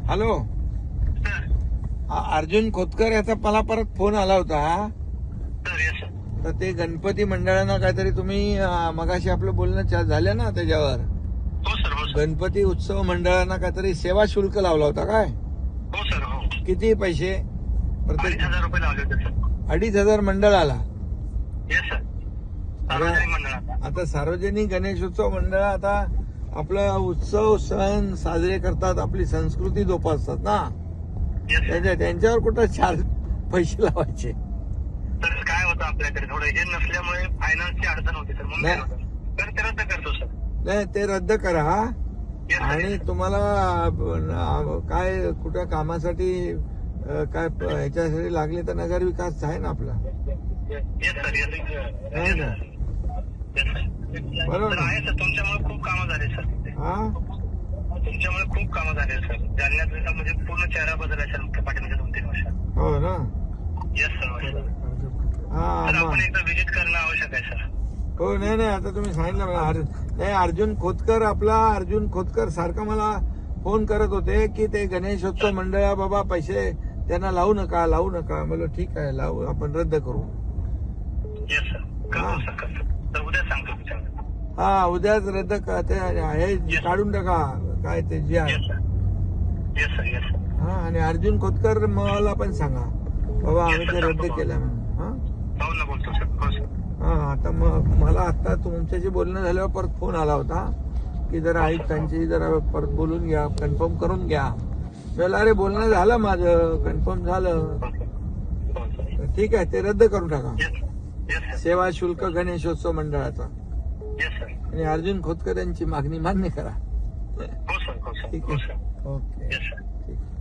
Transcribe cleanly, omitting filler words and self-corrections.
Hello, Arjun Khotkar याचा मला परत फोन आला होता. तर ते गणपती मंडळानं काहीतरी तुम्ही मगाशी आपलं बोलणं झालं ना त्याच्यावर. हो सर. हो सर. गणपती उत्सव मंडळानं काहीतरी सेवा शुल्क लावला होता काय? हो सर. हो. किती पैसे? 2,500 रुपये लावले होते सर. 2,500 मंडळाला. Yes sir. सार्वजनिक मंडळाचा. आता सार्वजनिक गणेशोत्सव मंडळ आता आपला उत्सव सण साजरे करतात, आपली संस्कृती जोपासतात ना. Yes sir. त्यांच्यावर कुठं 4 पैसे लावायचे? तर काय होतं आपल्याकडे थोडं हे नसल्यामुळे फायनान्सची अडचण होती सर. म्हणून नाही. काय होतं? तर ते रद्द करतो सर. नाही, ते रद्द करा. Yes sir. आणि तुम्हाला काय कुठं कामासाठी काय ह्याच्यासाठी लागले तर नगर विकास आहे ना आपला. Yes sir. येस. आहे ना? Yes sir. बरोबर तर आहे सर. तुमच्यामुळे खूप कामं झाले सर तिथे. हा. तुमच्यामुळे खूप कामं झाले सर. जालन्यात म्हणजे पूर्ण चेहरा बदलला सर मुख्य पाठीमागच्या 2-3 वर्षात. हो ना. Yes sir. हा तर मग. आपण एकदा व्हिजिट करणं आवश्यक आहे सर. हो. नाही, आता तुम्ही सांगितलं मला. नाही, अर्जुन खोतकर अर्जुन खोतकर सारखं मला फोन करत होते की ते गणेशोत्सव मंडळा बाबा पैसे त्यांना लावू नका. म्हणलं ठीक आहे, लावू, आपण रद्द करू. Yes sir. करतो सर. करतो. तर उद्या सांगतो तुमच्याकडे. हा, उद्याच रद्द ते हे काढून टाका काय ते जे आहे. Yes sir. Yes sir. Yes sir. हा, आणि अर्जुन खोतकर मला पण सांगा बाबा आम्ही ते रद्द केलं म्हणून. हा. हो ना, बोलतो सर. हो सर. हा, आता मग मला आता तुमच्याशी बोलणं झाल्यावर परत फोन आला होता की जरा आयुक्तांची जरा परत बोलून घ्या, कन्फर्म करून घ्या. मला अरे बोलणं झालं माझं, कन्फर्म झालं. हो सर. तर ठीक आहे, ते रद्द करून टाका. येस. Yes sir. सेवा शुल्क गणेशोत्सव मंडळाचा. Yes sir. आणि अर्जुन खोतकर यांची मागणी मान्य करा. हो सर. हो सर. ठीक हो आहे. सर. ओके. Yes sir. ठीक आहे.